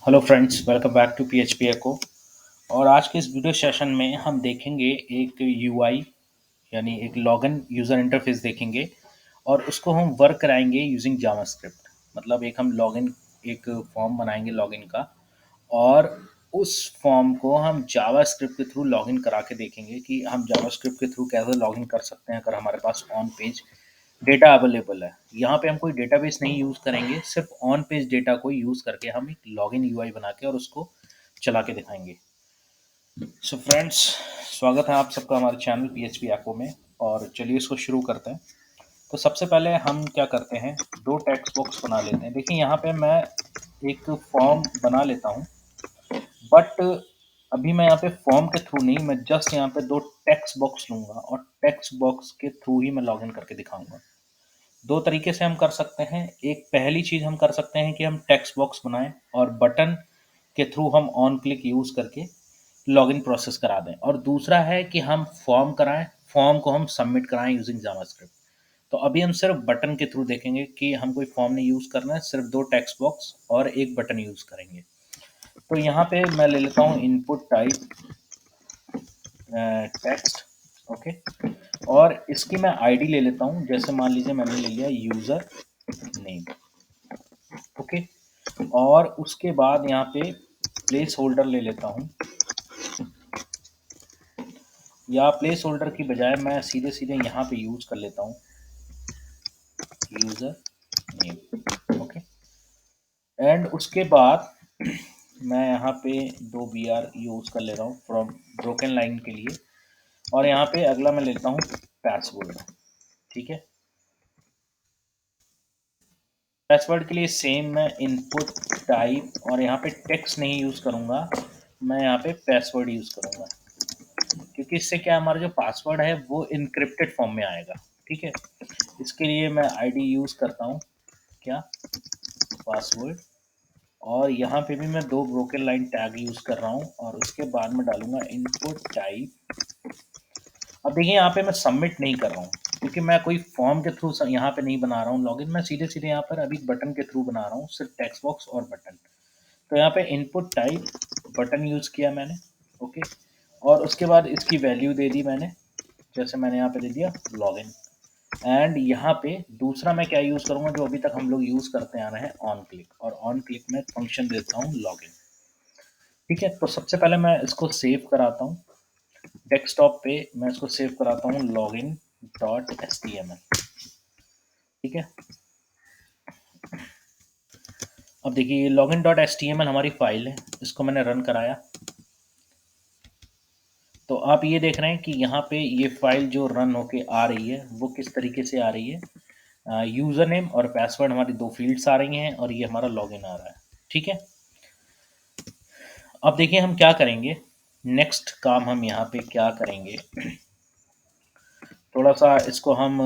Hello friends, welcome back to PHP echo. और आज के इस वीडियो सेशन में हम देखेंगे एक यूआई यानी एक लॉगिन यूज़र इंटरफेस देखेंगे और उसको हम वर्क कराएंगे यूजिंग जावास्क्रिप्ट। मतलब एक हम लॉगिन एक फॉर्म बनाएंगे लॉगिन का, और उस फॉर्म को हम जावास्क्रिप्ट के थ्रू लॉगिन करा के देखेंगे कि हम जावास्क्रिप्ट के थ्रू कैसे लॉगिन कर सकते हैं अगर हमारे pass on page data available है। यहाँ पे हम कोई डेटाबेस नहीं यूज़ करेंगे, सिर्फ ऑन पेज डेटा को यूज़ करके हम एक लॉगिन यूआई बना के और उसको चला के दिखाएंगे। सो फ्रेंड्स, स्वागत है आप सबका हमारे चैनल पीएचपी एको में। और चलिए इसको शुरू करते हैं। तो सबसे पहले हम क्या करते हैं, दो टेक्स्ट बॉक्स बना लेते हैं। देखिए यहाँ पे मैं एक फॉर्म बना लेता हूँ, बट अभी मैं यहाँ पे फॉर्म के थ्रू नहीं, मैं जस्ट यहाँ पे दो टेक्स्ट बॉक्स लूँगा और टेक्स्ट बॉक्स के थ्रू ही मैं लॉगिन करके दिखाऊंगा। दो तरीके से हम कर सकते हैं। एक पहली चीज़ हम कर सकते हैं कि हम टेक्स्ट बॉक्स बनाएं और बटन के थ्रू हम ऑन क्लिक यूज़ करके लॉगिन प्रोसेस करा दें, और दूसरा है कि हम फॉर्म कराएं, फॉर्म को हम सबमिट कराएं यूजिंग जावास्क्रिप्ट। तो अभी हम सिर्फ बटन के थ्रू देखेंगे कि हम कोई फॉर्म नहीं यूज़ करना है, सिर्फ दो टेक्स्ट बॉक्स और एक बटन यूज़ करेंगे। तो यहाँ पे मैं ले लेता हूँ इनपुट टाइप टेक्स्ट, ओके। और इसकी मैं आईडी ले लेता हूँ, जैसे मान लीजिए मैंने ले लिया यूज़र नेम, ओके। और उसके बाद यहाँ पे प्लेस होल्डर ले लेता हूँ, या प्लेस होल्डर की बजाय मैं सीधे सीधे यहाँ पे यूज़ कर लेता हूँ यूज़र नेम, ओके। एंड उसके बाद मैं यहाँ पे दो बी आर यूज़ कर ले रहा हूँ फ्रॉम ब्रोकन लाइन के लिए। और यहाँ पे अगला मैं लेता हूँ पासवर्ड, ठीक है। पासवर्ड के लिए सेम मैं इनपुट टाइप, और यहाँ पे टेक्स्ट नहीं यूज़ करूँगा, मैं यहाँ पे पासवर्ड यूज़ करूँगा, क्योंकि इससे क्या हमारा जो पासवर्ड है वो इनक्रिप्टेड फॉर्म में आएगा, ठीक है। इसके लिए मैं आईडी यूज़ करता हूँ, क्या, पासवर्ड। और यहाँ पे भी मैं दो ब्रोकन लाइन टैग यूज़ कर रहा हूँ, और उसके बाद में डालूंगा इनपुट टाइप। अब देखिए यहाँ पे मैं सबमिट नहीं कर रहा हूँ, क्योंकि मैं कोई फॉर्म के थ्रू यहाँ पे नहीं बना रहा हूँ लॉगिन, मैं सीधे सीधे यहाँ पर अभी बटन के थ्रू बना रहा हूँ, सिर्फ टेक्स्ट बॉक्स और बटन। तो यहाँ पे इनपुट टाइप बटन यूज़ किया मैंने, ओके। और उसके बाद इसकी वैल्यू दे दी मैंने, जैसे मैंने यहाँ पे दे दिया लॉगिन। एंड यहाँ पे दूसरा मैं क्या यूज़ करूँगा, जो अभी तक हम लोग यूज़ करते आ रहे हैं, ऑन क्लिक। और ऑन क्लिक में फंक्शन देता हूँ लॉगिन, ठीक है। तो सबसे पहले मैं इसको सेव कराता हूँ डेस्कटॉप पे, मैं इसको सेव कराता हूँ लॉगिन डॉट HTML, ठीक है। अब देखिए ये लॉगिन डॉट HTML हमारी फाइल है, इसको मैंने रन कराया। तो आप ये देख रहे हैं कि यहाँ पे ये फाइल जो रन होके आ रही है वो किस तरीके से आ रही है। यूज़र नेम और पासवर्ड हमारी दो फील्ड्स आ रही हैं, और ये हमारा लॉगिन आ रहा है, ठीक है। अब देखिए हम क्या करेंगे, नेक्स्ट काम हम यहाँ पे क्या करेंगे, थोड़ा सा इसको हम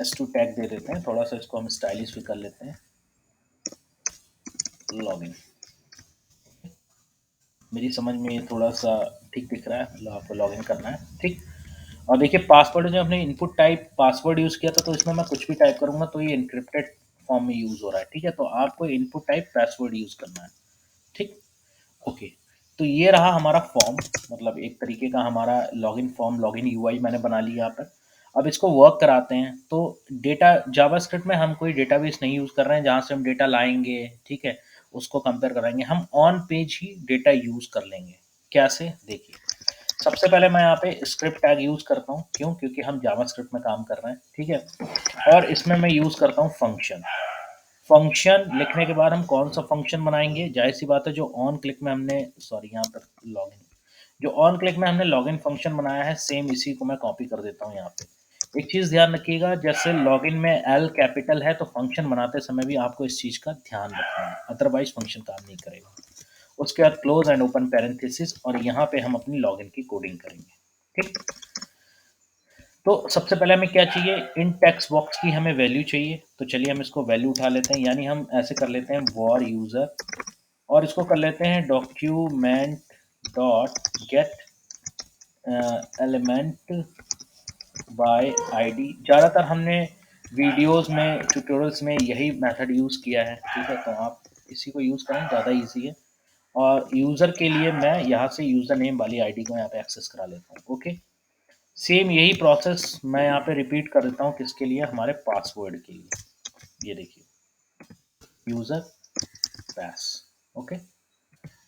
S2 टैग दे देते हैं, थोड़ा सा इसको हम स्टाइलिश भी कर लेते हैं, लॉगिन। मेरी समझ में ये थोड़ा सा ठीक दिख रहा है, मतलब आपको लॉगिन करना है, ठीक। और देखिए पासवर्ड जो हमने इनपुट टाइप पासवर्ड यूज़ किया था, तो इसमें मैं कुछ भी टाइप करूँगा तो ये इनक्रिप्टेड फॉर्म में यूज़ हो रहा है, ठीक है। तो आपको इनपुट टाइप पासवर्ड यूज़ करना है, ठीक, ओके। तो ये रहा हमारा फॉर्म, मतलब एक तरीके का हमारा लॉगिन फॉर्म, लॉगिन यूआई मैंने बना लिया यहाँ पर। अब इसको वर्क कराते हैं। तो डेटा जावास्क्रिप्ट में हम कोई डेटाबेस नहीं यूज़ कर रहे हैं जहाँ से हम डेटा लाएंगे, ठीक है, उसको कंपेयर कराएंगे, हम on page he data use कर लेंगे। कैसे, देखिए सबसे पहले मैं यहाँ पे स्क्रिप्ट टैग यूज़ करता हूँ, क्यों, क्योंकि हम जावास्क्रिप्ट में काम कर रहे हैं, ठीक है। और इसमें मैं यूज़ करता हूँ फंक्शन। फंक्शन लिखने के बाद हम कौन सा फंक्शन बनाएंगे, जाहिर सी बात है जो ऑन क्लिक में हमने, सॉरी यहाँ पर लॉगिन, जो ऑन क्लिक में हमने लॉगिन फंक्शन बनाया है, सेम इसी को मैं कॉपी कर देता हूँ यहाँ पे। एक चीज़ ध्यान रखिएगा, जैसे लॉगिन में एल कैपिटल है तो फंक्शन बनाते समय भी आपको इस चीज़ का ध्यान रखना है, अदरवाइज फंक्शन काम नहीं करेगा। उसके बाद क्लोज एंड ओपन पैरेंथेसिस, और यहाँ पे हम अपनी लॉगिन की कोडिंग करेंगे, ठीक। तो सबसे पहले हमें क्या चाहिए, इन टेक्स्ट बॉक्स की हमें वैल्यू चाहिए। तो चलिए हम इसको वैल्यू उठा लेते हैं, यानी हम ऐसे कर लेते हैं वॉर यूज़र, और इसको कर लेते हैं document dot gate element by ID. ज़्यादातर हमने वीडियोस में, ट्यूटोरियल्स में यही मेथड यूज़ किया है, ठीक है। तो आप इसी को यूज़ करें, ज़्यादा ईजी है। और यूज़र के लिए मैं यहाँ से यूज़र नेम वाली आईडी को यहाँ पे एक्सेस करा लेता हूँ। ओके, सेम यही प्रोसेस मैं यहाँ पे रिपीट कर देता हूँ, किसके लिए, हमारे पासवर्ड के लिए। ये देखिए, यूज़र पास। ओके,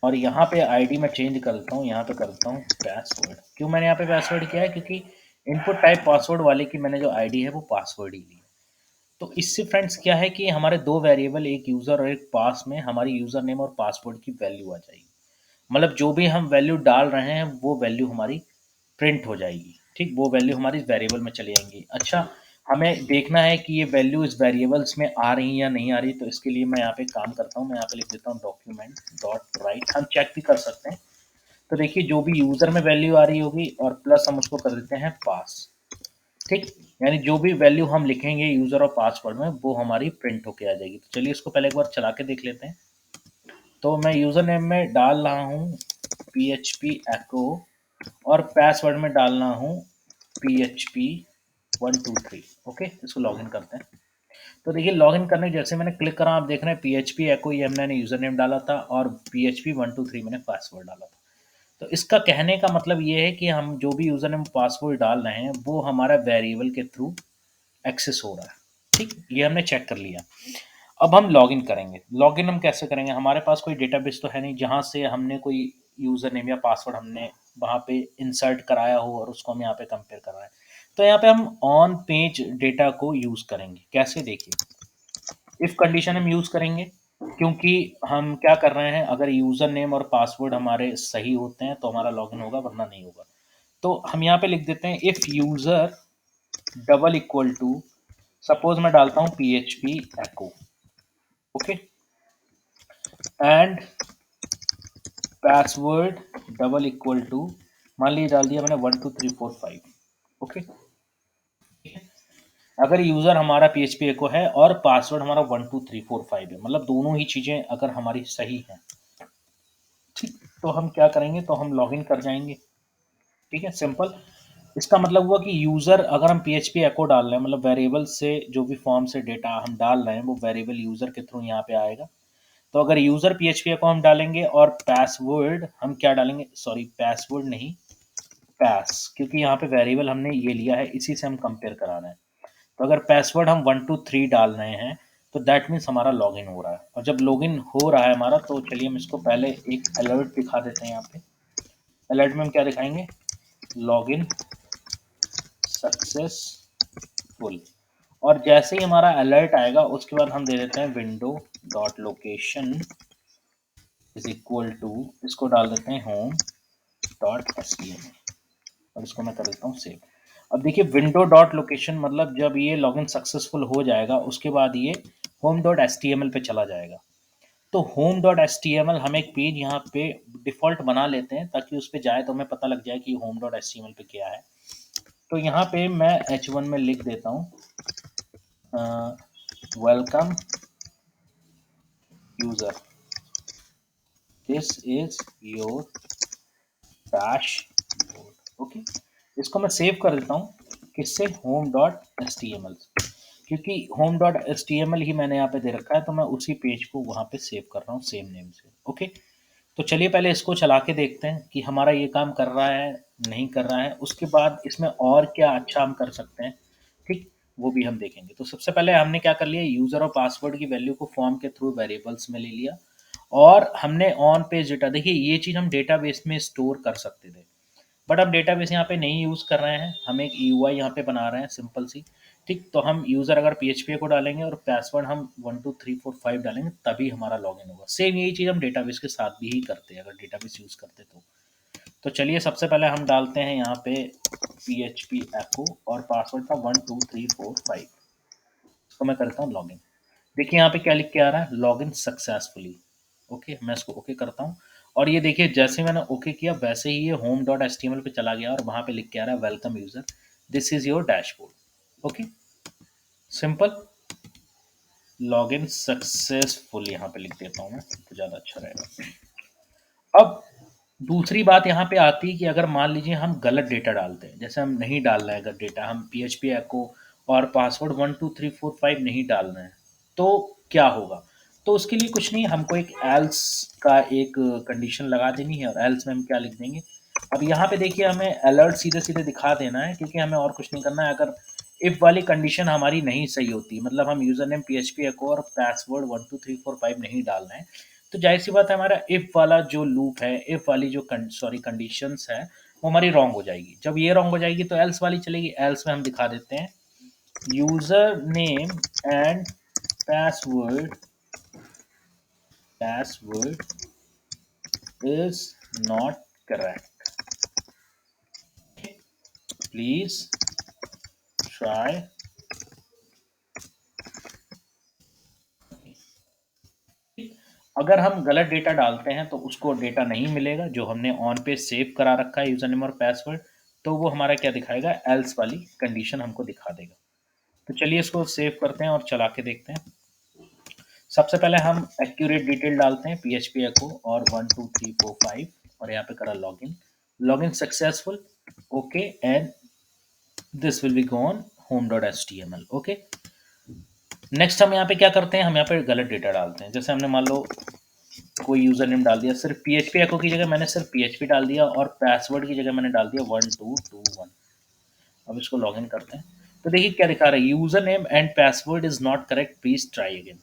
और यहाँ पे आईडी मैं चेंज कर देता हूँ, यहाँ पे कर देता हूँ पासवर्ड। क्यों मैंने यहाँ पे पासवर्ड किया है, क्योंकि इनपुट टाइप पासवर्ड वाले की मैंने जो आईडी है वो पासवर्ड ही ली है। तो इससे फ्रेंड्स क्या है कि हमारे दो वेरिएबल, एक यूज़र और एक पास में हमारी यूज़र नेम और पासवर्ड की वैल्यू आ जाएगी। मतलब जो भी हम वैल्यू डाल रहे हैं वो वैल्यू हमारी प्रिंट हो जाएगी। ठीक, वो वैल्यू हमारी वेरिएबल में चली जाएंगी। अच्छा, हमें देखना है कि ये वैल्यू इस वेरिएबल्स में आ रही है या नहीं आ रही, तो इसके लिए मैं यहाँ पे काम करता हूँ, मैं यहाँ पे लिख देता हूँ डॉक्यूमेंट डॉट राइट। हम चेक भी कर सकते हैं। तो देखिए, जो भी यूज़र में वैल्यू आ रही होगी और प्लस हम उसको कर देते हैं पास। ठीक, यानी जो भी वैल्यू हम लिखेंगे यूज़र और पासवर्ड में वो हमारी प्रिंट होके आ जाएगी। तो चलिए इसको पहले एक बार चला के देख लेते हैं। तो मैं यूज़र नेम में डाल रहा हूँ PHP echo और पासवर्ड में डालना हूँ PHP 123। ओके, इसको लॉगिन करते हैं। तो देखिए, लॉगिन करने जैसे मैंने क्लिक करा, आप देख रहे हैं PHP echo ये मैंने यूज़र नेम डाला था और PHP 123 मैंने पासवर्ड डाला था। तो इसका कहने का मतलब ये है कि हम जो भी यूज़र नेम पासवर्ड डाल रहे हैं वो हमारा वेरिएबल के थ्रू एक्सेस हो रहा है। ठीक, ये हमने चेक कर लिया। अब हम लॉगिन करेंगे। लॉगिन हम कैसे करेंगे, हमारे पास कोई डेटाबेस तो है नहीं जहाँ से हमने कोई यूज़र नेम या पासवर्ड हमने वहाँ पे इंसर्ट कराया हो और उसको हम यहाँ पे कंपेयर कर रहे हैं। तो यहाँ पे हम ऑन पेज डेटा को यूज़ करेंगे। कैसे, देखिए, इफ कंडीशन हम यूज़ करेंगे, क्योंकि हम क्या कर रहे हैं, अगर यूज़र नेम और पासवर्ड हमारे सही होते हैं तो हमारा लॉगिन होगा, वरना नहीं होगा। तो हम यहाँ पे लिख देते हैं if user double equal to, suppose मैं डालता हूँ PHP echo। Okay, and password double equal to, मान लीजिए डाल दिया मैंने 12345। ओके, अगर यूज़र हमारा PHP echo है और पासवर्ड हमारा 12345 है, मतलब दोनों ही चीज़ें अगर हमारी सही हैं, ठीक, तो हम क्या करेंगे, तो हम लॉगिन कर जाएंगे। ठीक है, सिंपल। इसका मतलब हुआ कि यूज़र, अगर हम PHP echo डाल रहे हैं, मतलब वेरिएबल से जो भी फॉर्म से डेटा हम डाल रहे हैं वो वेरिएबल यूज़र के थ्रू यहाँ पे आएगा। तो अगर यूज़र PHP echo हम डालेंगे और पासवर्ड हम क्या डालेंगे, सॉरी पासवर्ड नहीं, पास, क्योंकि यहाँ पे वेरिएबल हमने ये लिया है, इसी से हम कंपेयर करा रहे हैं। तो अगर पासवर्ड हम 123 डाल रहे हैं तो दैट मीन्स हमारा लॉगिन हो रहा है। और जब लॉगिन हो रहा है हमारा, तो चलिए हम इसको पहले एक अलर्ट दिखा देते हैं। यहाँ पे अलर्ट में हम क्या दिखाएंगे, लॉगिन सक्सेसफुल। और जैसे ही हमारा अलर्ट आएगा उसके बाद हम दे देते हैं window dot location is equal to, इसको डाल देते हैं होम डॉट html और इसको मैं कर देता हूँ सेव। अब देखिए, विंडो डॉट लोकेशन मतलब जब ये लॉगिन सक्सेसफुल हो जाएगा उसके बाद ये होम डॉट html पे चला जाएगा। तो होम डॉट html हम एक पेज यहाँ पे डिफॉल्ट बना लेते हैं ताकि उस पे जाए तो हमें पता लग जाए कि होम डॉट html पे क्या है। तो यहाँ पे मैं H1 में लिख देता हूँ welcome user, this is your dashboard. Okay, इसको मैं सेव कर देता हूँ, किससे, होम डॉट html, क्योंकि होम डॉट html ही मैंने यहाँ पे दे रखा है, तो मैं उसी पेज को वहाँ पे सेव कर रहा हूँ सेम नेम से। ओके, तो चलिए पहले इसको चला के देखते हैं कि हमारा ये काम कर रहा है नहीं कर रहा है, उसके बाद इसमें और क्या अच्छा हम कर सकते हैं। ठीक, वो भी हम देखेंगे। तो सबसे पहले हमने क्या कर लिया, यूज़र और पासवर्ड की वैल्यू को फॉर्म के थ्रू वेरिएबल्स में ले लिया और हमने ऑन पेज डेटा, देखिए ये चीज़ हम डेटाबेस में स्टोर कर सकते थे, बट हम डेटाबेस यहाँ पे नहीं यूज़ कर रहे हैं, हम एक यूआई यहाँ पे बना रहे हैं सिंपल सी। ठीक, तो हम यूज़र अगर PHP को डालेंगे और पासवर्ड हम 12345 डालेंगे तभी हमारा लॉगिन होगा। सेम यही चीज़ हम डेटाबेस के साथ भी ही करते हैं अगर डेटाबेस यूज़ करते तो चलिए सबसे पहले हम डालते हैं यहाँ पे PHP echo और पासवर्ड था 12345। इसको मैं करता हूँ लॉगिन। देखिए यहाँ पे क्या लिख के आ रहा है, लॉगिन सक्सेसफुली। ओके, मैं इसको ओके करता हूँ और ये देखिए जैसे मैंने ओके किया वैसे ही ये होम डॉट html पे चला गया और वहाँ पे लिख के आ रहा है welcome user, this is your dashboard. Okay, simple, login successful यहाँ पे लिख देता हूँ मैं तो ज़्यादा अच्छा रहेगा। अब दूसरी बात यहाँ पे आती है कि अगर मान लीजिए हम गलत डेटा डालते हैं, जैसे हम नहीं डाल रहे हैं, अगर डेटा हम PHP echo और पासवर्ड 12345 नहीं डाल रहे हैं तो क्या होगा। तो उसके लिए कुछ नहीं, हमको एक एल्स का एक कंडीशन लगा देनी है, और एल्स में हम क्या लिख देंगे। अब यहाँ पे देखिए हमें अलर्ट सीधे सीधे दिखा देना है, क्योंकि हमें और कुछ नहीं करना है। अगर इफ वाली कंडीशन हमारी नहीं सही होती, मतलब हम यूजर नेम PHP एको और पासवर्ड 1 2 3 4 5 नहीं डाल रहे हैं, तो जाहिर सी बात है हमारा इफ वाला जो लूप है, इफ वाली जो कंडीशंस है, वो हमारी रॉन्ग हो जाएगी। जब ये रॉन्ग हो जाएगी तो एल्स वाली चलेगी। एल्स में हम दिखा देते हैं user name and password password is not correct. Please try. अगर हम गलत डेटा डालते हैं तो उसको डेटा नहीं मिलेगा जो हमने ऑन पे सेव करा रखा है यूजर नेम और पासवर्ड, तो वो हमारा क्या दिखाएगा, एल्स वाली कंडीशन हमको दिखा देगा। तो चलिए इसको सेव करते हैं और चला के देखते हैं। सबसे पहले हम एक्यूरेट डिटेल डालते हैं PHP एको और 1 2 3 4 5, और यहाँ पे करा login. Login successful, okay, and this will be gone home.html। Okay, next हम यहाँ पे क्या करते हैं, हम यहाँ पे गलत डेटा डालते हैं। जैसे हमने मान लो कोई यूजर नेम डाल दिया, सिर्फ PHP एको की जगह मैंने सिर्फ PHP डाल दिया, और पासवर्ड की जगह मैंने डाल दिया 1221। अब इसको लॉगिन करते हैं, तो देखिए क्या दिखा रहा है, user name and password is not correct, please try again.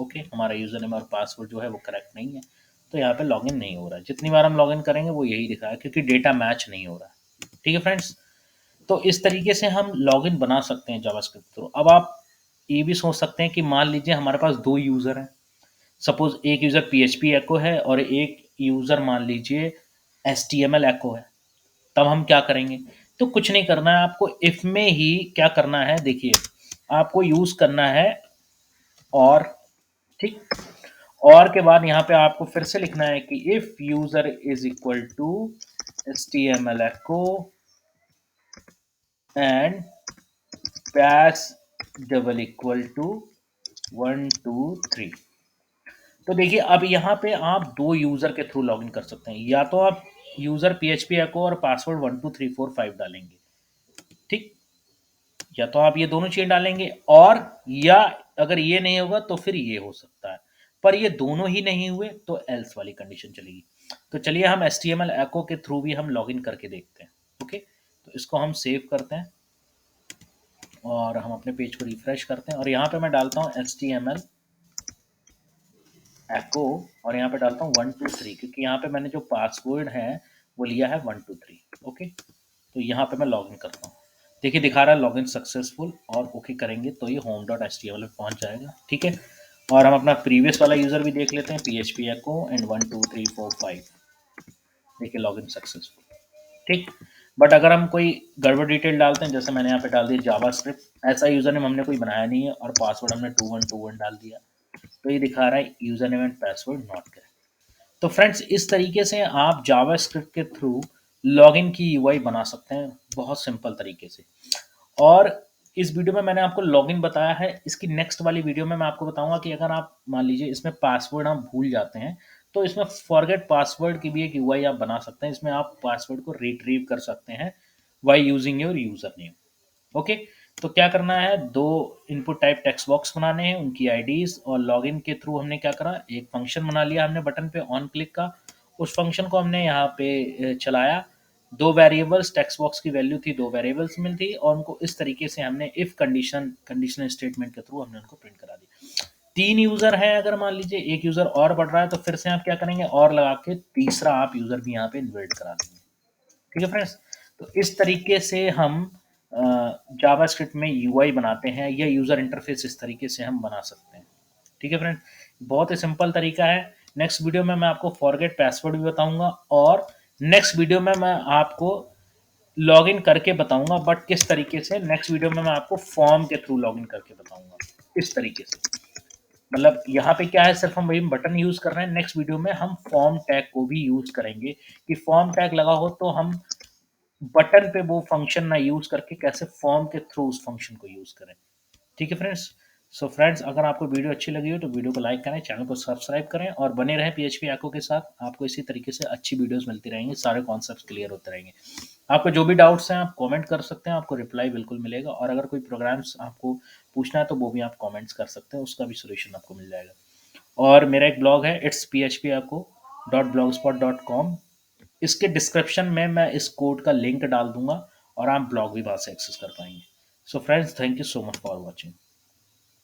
Okay, हमारा यूजर नेम और पासवर्ड जो है वो करेक्ट नहीं है, तो यहाँ पे लॉगिन नहीं हो रहा है। जितनी बार हम लॉगिन करेंगे वो यही दिखा है, क्योंकि डेटा मैच नहीं हो रहा है। ठीक है फ्रेंड्स, तो इस तरीके से हम लॉगिन बना सकते हैं जावास्क्रिप्ट थ्रू। अब आप ये भी सोच सकते हैं कि मान लीजिए हमारे पास दो यूजर हैं, सपोज एक यूजर PHP एको है और एक यूजर मान लीजिए HTML एको है, तब हम क्या करेंगे। तो कुछ नहीं करना है आपको, इफ में ही क्या करना है, देखिए आपको यूज करना है और, ठीक, और के बाद यहाँ पे आपको फिर से लिखना है कि if user is equal to HTML echo and pass double equal to 1 2 3। तो देखिए अब यहाँ पे आप दो यूजर के थ्रू लॉगिन कर सकते हैं, या तो आप यूजर PHP एको और पासवर्ड 1 2 3 4 5 डालेंगे, ठीक, या तो आप ये दोनों चीजें डालेंगे, और या अगर ये नहीं होगा तो फिर ये हो सकता है, पर ये दोनों ही नहीं हुए तो एल्स वाली कंडीशन चलेगी। तो चलिए हम HTML एको के थ्रू भी हम लॉगिन करके देखते हैं। ओके, तो इसको हम सेव करते हैं और हम अपने पेज को रिफ्रेश करते हैं, और यहाँ पे मैं डालता हूँ HTML एको, और यहाँ पे डालता हूँ 1 2 3, क्योंकि यहाँ पे मैंने जो पासवर्ड है वो लिया है 1 2 3। ओके, तो यहाँ पे मैं लॉगिन करता हूँ, देखिए दिखा रहा है लॉगिन सक्सेसफुल, और ओके करेंगे तो ये home.html में पहुंच जाएगा। ठीक है, और हम अपना प्रीवियस वाला यूजर भी देख लेते हैं, PHP एको एंड 1 2 3 4 5, देखिए लॉगिन सक्सेसफुल। ठीक, बट अगर हम कोई गड़बड़ डिटेल डालते हैं, जैसे मैंने यहाँ पे डाल दिया जावास्क्रिप्ट, ऐसा यूजर नेम हमने कोई बनाया नहीं है और पासवर्ड हमने 2121 डाल दिया, तो ये दिखा रहा है user name and password not correct. तो फ्रेंड्स इस तरीके से आप जावास्क्रिप्ट के थ्रू लॉगिन की यूआई बना सकते हैं, बहुत सिंपल तरीके से। और इस वीडियो में मैंने आपको लॉगिन बताया है, इसकी नेक्स्ट वाली वीडियो में मैं आपको बताऊंगा कि अगर आप मान लीजिए इसमें पासवर्ड आप भूल जाते हैं, तो इसमें फॉरगेट पासवर्ड की भी एक यूआई आप बना सकते हैं। इसमें आप पासवर्ड को रिट्रीव कर सकते हैं by using your user name. Okay, तो क्या करना है, दो इनपुट टाइप टेक्स्ट बॉक्स बनाने हैं, उनकी आईडीज, और लॉगिन के थ्रू हमने क्या करा, एक फंक्शन बना लिया हमने बटन पे ऑन क्लिक का, उस फंक्शन को हमने यहाँ पे चलाया। दो वेरिएबल्स, टेक्स्ट बॉक्स की वैल्यू थी, दो वेरिएबल्स में थी, और उनको इस तरीके से हमने इफ कंडीशनल स्टेटमेंट के थ्रू हमने उनको प्रिंट करा दिया। तीन यूजर है, अगर मान लीजिए एक यूजर और बढ़ रहा है, तो फिर से आप क्या करेंगे, और लगा के तीसरा आप यूजर भी यहाँ पे इन्वर्ट करा देंगे। ठीक है फ्रेंड्स, तो इस तरीके से हम जावास्क्रिप्ट में यूआई बनाते हैं, या यूजर इंटरफेस इस तरीके से हम बना सकते हैं। ठीक है फ्रेंड, बहुत ही सिंपल तरीका है। नेक्स्ट वीडियो में मैं आपको फॉरगेट पासवर्ड भी बताऊंगा, और नेक्स्ट वीडियो में मैं आपको लॉगिन करके बताऊंगा, बट किस तरीके से, नेक्स्ट वीडियो में मैं आपको फॉर्म के थ्रू लॉगिन करके बताऊंगा, इस तरीके से। मतलब यहाँ पे क्या है, सिर्फ हम वही बटन यूज कर रहे हैं, नेक्स्ट वीडियो में हम फॉर्म टैग को भी यूज करेंगे, कि फॉर्म टैग लगा हो तो हम बटन पे वो फंक्शन ना यूज करके कैसे फॉर्म के थ्रू उस फंक्शन को यूज करें। ठीक है फ्रेंड्स, सो फ्रेंड्स अगर आपको वीडियो अच्छी लगी हो तो वीडियो को लाइक करें, चैनल को सब्सक्राइब करें, और बने रहें PHP एको के साथ। आपको इसी तरीके से अच्छी वीडियोस मिलती रहेंगी, सारे कॉन्सेप्ट्स क्लियर होते रहेंगे। आपको जो भी डाउट्स हैं आप कमेंट कर सकते हैं, आपको रिप्लाई बिल्कुल मिलेगा, और अगर कोई प्रोग्राम्स आपको पूछना है तो वो भी आप कमेंट्स कर सकते हैं, उसका भी सोल्यूशन आपको मिल जाएगा। और मेरा एक ब्लॉग है it's P H P dot blog spot dot com. इसके डिस्क्रिप्शन में मैं इस कोड का लिंक डाल दूंगा और आप ब्लॉग भी वहाँ से एक्सेस कर पाएंगे। So friends, thank you so much for watching.